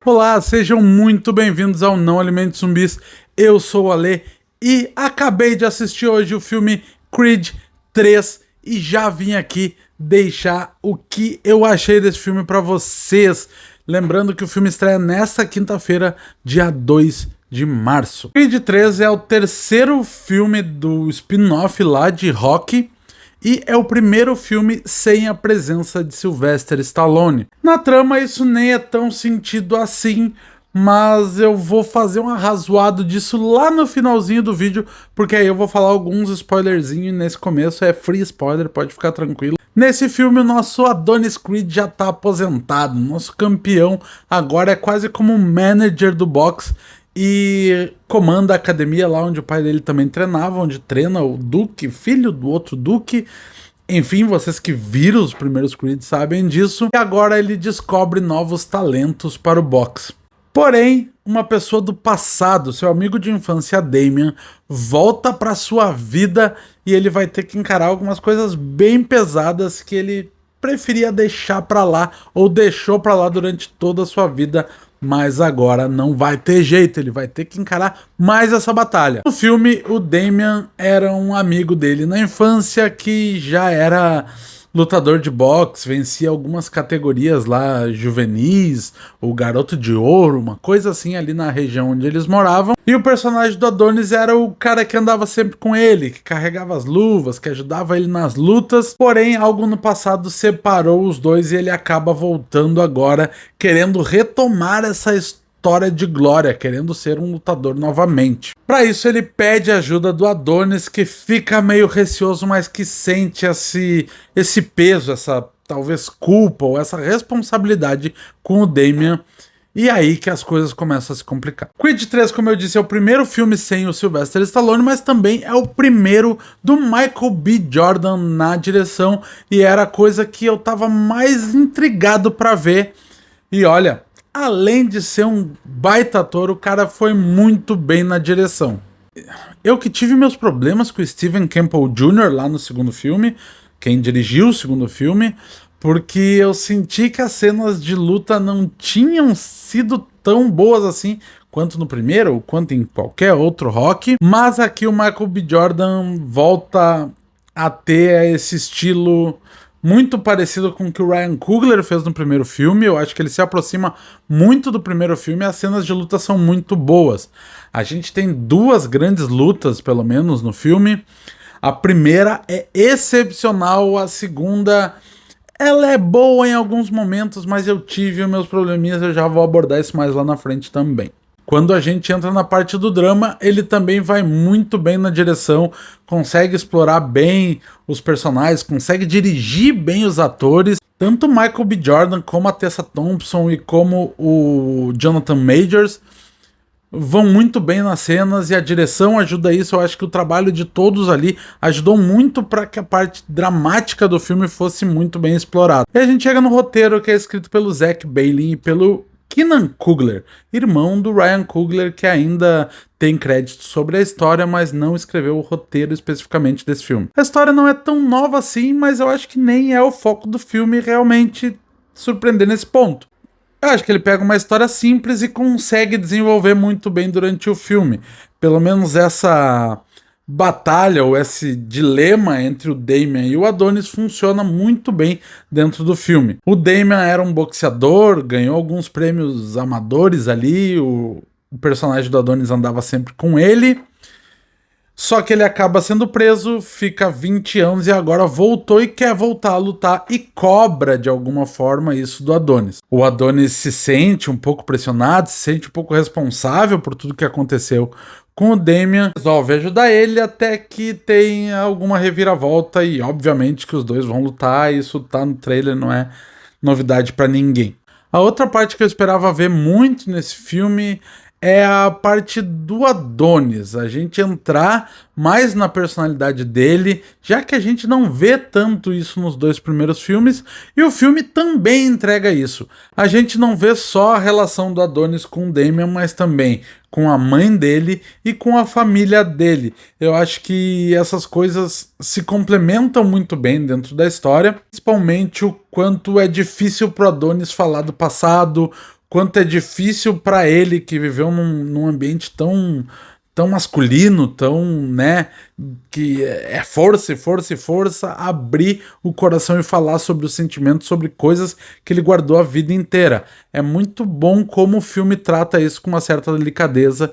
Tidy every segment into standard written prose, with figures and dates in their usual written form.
Olá, sejam muito bem-vindos ao Não Alimente Zumbis. Eu sou o Ale e acabei de assistir hoje o filme Creed 3 e já vim aqui deixar o que eu achei desse filme pra vocês. Lembrando que o filme estreia nesta quinta-feira, dia 2 de março. Creed 3 é o terceiro filme do spin-off lá de Rocky. E é o primeiro filme sem a presença de Sylvester Stallone. Na trama isso nem é tão sentido assim, mas eu vou fazer um arrazoado disso lá no finalzinho do vídeo, porque aí eu vou falar alguns spoilerzinhos nesse começo, é free spoiler, pode ficar tranquilo. Nesse filme o nosso Adonis Creed já tá aposentado, nosso campeão agora é quase como manager do boxe, e comanda a academia lá onde o pai dele também treinava, onde treina o Duke, filho do outro Duke. Enfim, vocês que viram os primeiros Creed sabem disso. E agora ele descobre novos talentos para o boxe. Porém, uma pessoa do passado, seu amigo de infância Damian, volta para sua vida e ele vai ter que encarar algumas coisas bem pesadas que ele preferia deixar para lá ou deixou para lá durante toda a sua vida. Mas agora não vai ter jeito, ele vai ter que encarar mais essa batalha. No filme, o Damian era um amigo dele na infância que já era lutador de boxe, vencia algumas categorias lá juvenis, o Garoto de Ouro, uma coisa assim ali na região onde eles moravam. E o personagem do Adonis era o cara que andava sempre com ele, que carregava as luvas, que ajudava ele nas lutas. Porém, algo no passado separou os dois e ele acaba voltando agora, querendo retomar essa história de glória, querendo ser um lutador novamente. Para isso ele pede ajuda do Adonis, que fica meio receoso, mas que sente esse peso, essa talvez culpa ou essa responsabilidade com o Damian. E aí que as coisas começam a se complicar. Creed 3, como eu disse, é o primeiro filme sem o Sylvester Stallone, mas também é o primeiro do Michael B. Jordan na direção, e era a coisa que eu tava mais intrigado para ver. E olha, além de ser um baita ator, o cara foi muito bem na direção. Eu que tive meus problemas com o Stephen Campbell Jr. lá no segundo filme, quem dirigiu o segundo filme, porque eu senti que as cenas de luta não tinham sido tão boas assim quanto no primeiro, ou quanto em qualquer outro Rocky. Mas aqui o Michael B. Jordan volta a ter esse estilo muito parecido com o que o Ryan Coogler fez no primeiro filme. Eu acho que ele se aproxima muito do primeiro filme e as cenas de luta são muito boas. A gente tem duas grandes lutas, pelo menos, no filme. A primeira é excepcional, a segunda ela é boa em alguns momentos, mas eu tive meus probleminhas, eu já vou abordar isso mais lá na frente também. Quando a gente entra na parte do drama, ele também vai muito bem na direção, consegue explorar bem os personagens, consegue dirigir bem os atores. Tanto o Michael B. Jordan como a Tessa Thompson e como o Jonathan Majors vão muito bem nas cenas e a direção ajuda isso. Eu acho que o trabalho de todos ali ajudou muito para que a parte dramática do filme fosse muito bem explorada. E a gente chega no roteiro, que é escrito pelo Zach Bailey e pelo Keenan Coogler, irmão do Ryan Coogler, que ainda tem crédito sobre a história, mas não escreveu o roteiro especificamente desse filme. A história não é tão nova assim, mas eu acho que nem é o foco do filme realmente surpreender nesse ponto. Eu acho que ele pega uma história simples e consegue desenvolver muito bem durante o filme. Pelo menos essa batalha ou esse dilema entre o Damian e o Adonis funciona muito bem dentro do filme. O Damian era um boxeador, ganhou alguns prêmios amadores ali, o personagem do Adonis andava sempre com ele. Só que ele acaba sendo preso, fica 20 anos e agora voltou e quer voltar a lutar e cobra de alguma forma isso do Adonis. O Adonis se sente um pouco pressionado, se sente um pouco responsável por tudo que aconteceu com o Damian, resolve ajudar ele até que tem alguma reviravolta e obviamente que os dois vão lutar, isso tá no trailer, não é novidade pra ninguém. A outra parte que eu esperava ver muito nesse filme é a parte do Adonis, a gente entrar mais na personalidade dele, já que a gente não vê tanto isso nos dois primeiros filmes, e o filme também entrega isso. A gente não vê só a relação do Adonis com o Damian, mas também com a mãe dele e com a família dele. Eu acho que essas coisas se complementam muito bem dentro da história, principalmente o quanto é difícil pro Adonis falar do passado, quanto é difícil para ele que viveu num ambiente tão masculino, tão, né, que é força e força e força, abrir o coração e falar sobre os sentimentos, sobre coisas que ele guardou a vida inteira. É muito bom como o filme trata isso com uma certa delicadeza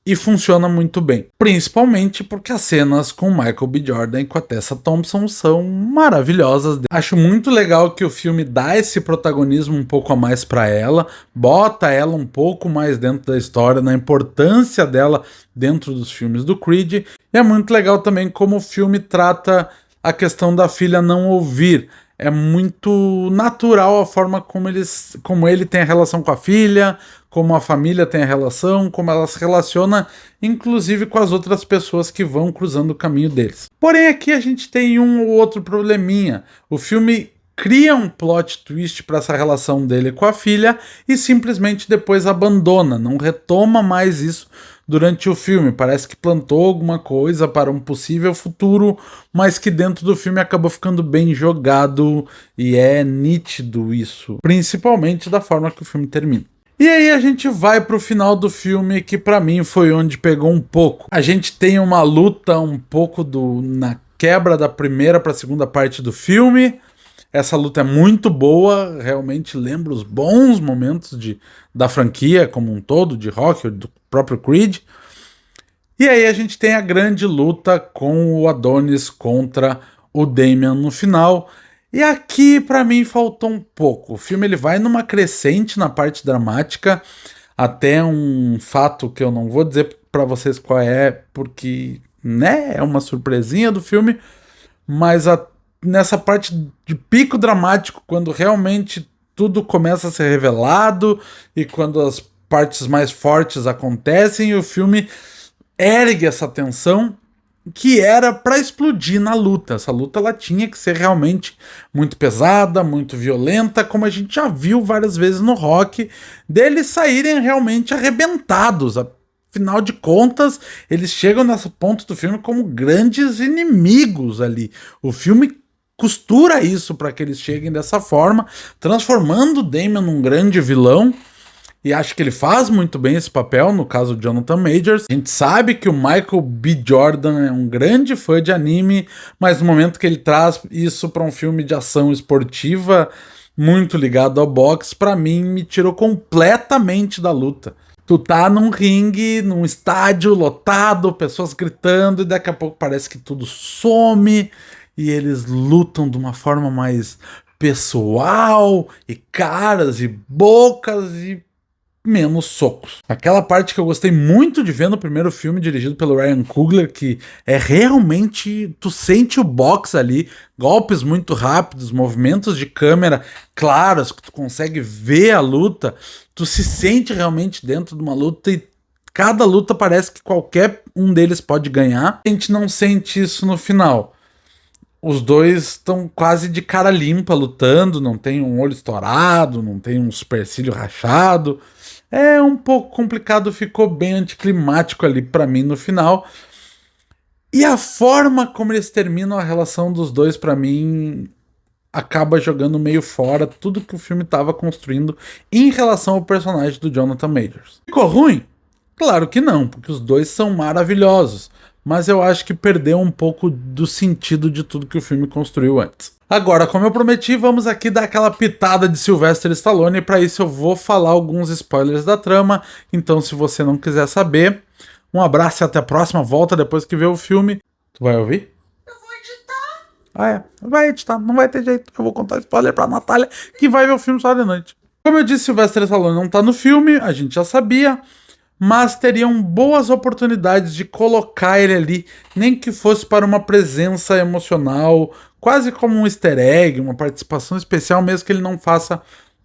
e funciona muito bem. Principalmente porque as cenas com Michael B. Jordan e com a Tessa Thompson são maravilhosas. Acho muito legal que o filme dá esse protagonismo um pouco a mais para ela, bota ela um pouco mais dentro da história, na importância dela dentro dos filmes do Creed. E é muito legal também como o filme trata a questão da filha não ouvir. É muito natural a forma como ele tem a relação com a filha, como a família tem a relação, como ela se relaciona, inclusive com as outras pessoas que vão cruzando o caminho deles. Porém, aqui a gente tem um ou outro probleminha. O filme cria um plot twist para essa relação dele com a filha e simplesmente depois abandona, não retoma mais isso durante o filme. Parece que plantou alguma coisa para um possível futuro, mas que dentro do filme acabou ficando bem jogado e é nítido isso, principalmente da forma que o filme termina. E aí a gente vai pro final do filme, que pra mim foi onde pegou um pouco. A gente tem uma luta um pouco na quebra da primeira pra segunda parte do filme. Essa luta é muito boa, realmente lembra os bons momentos da franquia como um todo, de Rocky, do próprio Creed. E aí a gente tem a grande luta com o Adonis contra o Damian no final. E aqui, pra mim, faltou um pouco. O filme ele vai numa crescente na parte dramática, até um fato que eu não vou dizer pra vocês qual é, porque, né, é uma surpresinha do filme, mas nessa parte de pico dramático, quando realmente tudo começa a ser revelado e quando as partes mais fortes acontecem, o filme ergue essa tensão que era para explodir na luta. Essa luta ela tinha que ser realmente muito pesada, muito violenta, como a gente já viu várias vezes no Rock, deles saírem realmente arrebentados. Afinal de contas, eles chegam nesse ponto do filme como grandes inimigos ali. O filme costura isso para que eles cheguem dessa forma, transformando o Damian num grande vilão. E acho que ele faz muito bem esse papel, no caso do Jonathan Majors. A gente sabe que o Michael B. Jordan é um grande fã de anime, mas no momento que ele traz isso para um filme de ação esportiva, muito ligado ao boxe, para mim me tirou completamente da luta. Tu tá num ringue, num estádio lotado, pessoas gritando, e daqui a pouco parece que tudo some, e eles lutam de uma forma mais pessoal, e caras, e bocas, e menos socos. Aquela parte que eu gostei muito de ver no primeiro filme dirigido pelo Ryan Coogler, que é realmente, tu sente o boxe ali, golpes muito rápidos, movimentos de câmera claros, que tu consegue ver a luta, tu se sente realmente dentro de uma luta e cada luta parece que qualquer um deles pode ganhar. A gente não sente isso no final. Os dois estão quase de cara limpa lutando, não tem um olho estourado, não tem um supercílio rachado. É um pouco complicado, ficou bem anticlimático ali pra mim no final. E a forma como eles terminam a relação dos dois, pra mim, acaba jogando meio fora tudo que o filme tava construindo em relação ao personagem do Jonathan Majors. Ficou ruim? Claro que não, porque os dois são maravilhosos. Mas eu acho que perdeu um pouco do sentido de tudo que o filme construiu antes. Agora, como eu prometi, vamos aqui dar aquela pitada de Sylvester Stallone, e para isso eu vou falar alguns spoilers da trama, então se você não quiser saber, um abraço e até a próxima, volta depois que ver o filme. Tu vai ouvir? Eu vou editar. Ah é, vai editar, não vai ter jeito, eu vou contar spoiler pra Natália, que vai ver o filme só de noite. Como eu disse, Sylvester Stallone não tá no filme, a gente já sabia, mas teriam boas oportunidades de colocar ele ali, nem que fosse para uma presença emocional, quase como um easter egg, uma participação especial, mesmo que ele não faça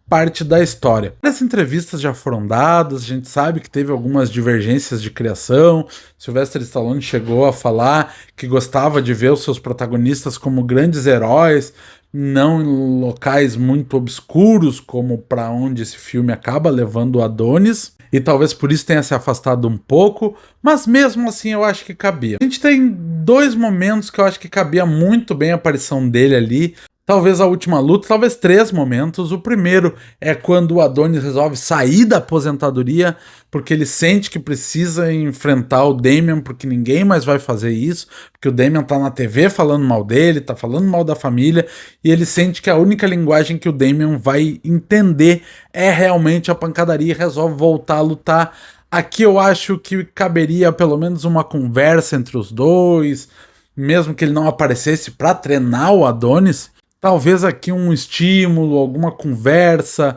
parte da história. As entrevistas já foram dadas, a gente sabe que teve algumas divergências de criação. Sylvester Stallone chegou a falar que gostava de ver os seus protagonistas como grandes heróis, não em locais muito obscuros, como para onde esse filme acaba levando o Adonis. E talvez por isso tenha se afastado um pouco, mas mesmo assim eu acho que cabia. A gente tem dois momentos que eu acho que cabia muito bem a aparição dele ali. Talvez a última luta, talvez 3 momentos. O primeiro é quando o Adonis resolve sair da aposentadoria, porque ele sente que precisa enfrentar o Damian, porque ninguém mais vai fazer isso, porque o Damian tá na TV falando mal dele, tá falando mal da família, e ele sente que a única linguagem que o Damian vai entender é realmente a pancadaria e resolve voltar a lutar. Aqui eu acho que caberia pelo menos uma conversa entre os dois, mesmo que ele não aparecesse para treinar o Adonis. Talvez aqui um estímulo, alguma conversa.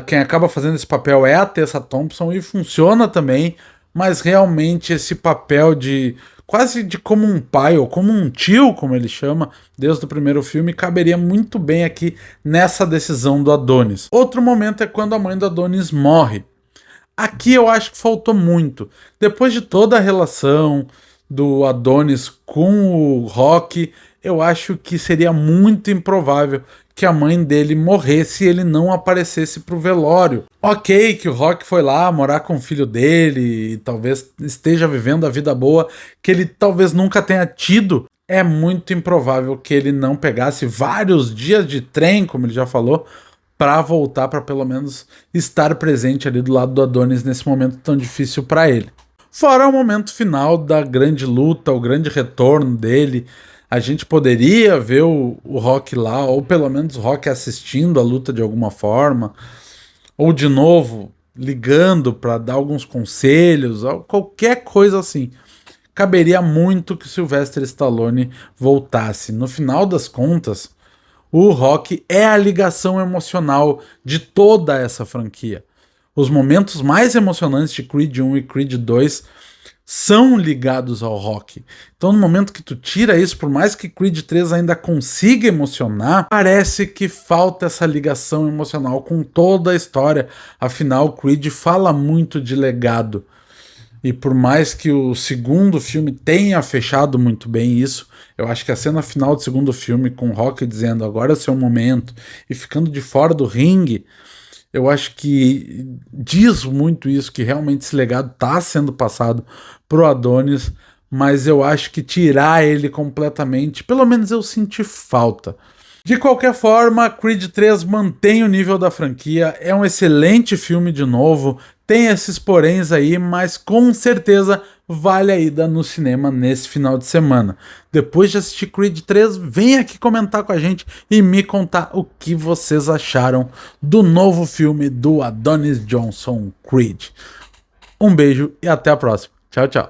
Quem acaba fazendo esse papel é a Tessa Thompson e funciona também, mas realmente esse papel de quase de como um pai ou como um tio, como ele chama, desde o primeiro filme, caberia muito bem aqui nessa decisão do Adonis. Outro momento é quando a mãe do Adonis morre. Aqui eu acho que faltou muito. Depois de toda a relação do Adonis com o Rock, eu acho que seria muito improvável que a mãe dele morresse e ele não aparecesse pro velório. Ok, que o Rock foi lá morar com o filho dele e talvez esteja vivendo a vida boa que ele talvez nunca tenha tido. É muito improvável que ele não pegasse vários dias de trem, como ele já falou, para voltar, para pelo menos estar presente ali do lado do Adonis nesse momento tão difícil para ele. Fora o momento final da grande luta, o grande retorno dele, a gente poderia ver o Rock lá, ou pelo menos o Rock assistindo a luta de alguma forma, ou de novo ligando para dar alguns conselhos, ou qualquer coisa assim. Caberia muito que o Sylvester Stallone voltasse. No final das contas, o Rock é a ligação emocional de toda essa franquia. Os momentos mais emocionantes de Creed 1 e Creed 2 são ligados ao Rock. Então, no momento que tu tira isso, por mais que Creed 3 ainda consiga emocionar, parece que falta essa ligação emocional com toda a história. Afinal, Creed fala muito de legado. E por mais que o segundo filme tenha fechado muito bem isso, eu acho que a cena final do segundo filme, com o Rock dizendo agora é o seu momento, e ficando de fora do ringue, eu acho que diz muito isso, que realmente esse legado está sendo passado pro Adonis, mas eu acho que tirar ele completamente, pelo menos eu senti falta. De qualquer forma, Creed 3 mantém o nível da franquia, é um excelente filme de novo, tem esses poréns aí, mas com certeza vale a ida no cinema nesse final de semana. Depois de assistir Creed 3, vem aqui comentar com a gente e me contar o que vocês acharam do novo filme do Adonis Johnson Creed. Um beijo e até a próxima. Tchau, tchau.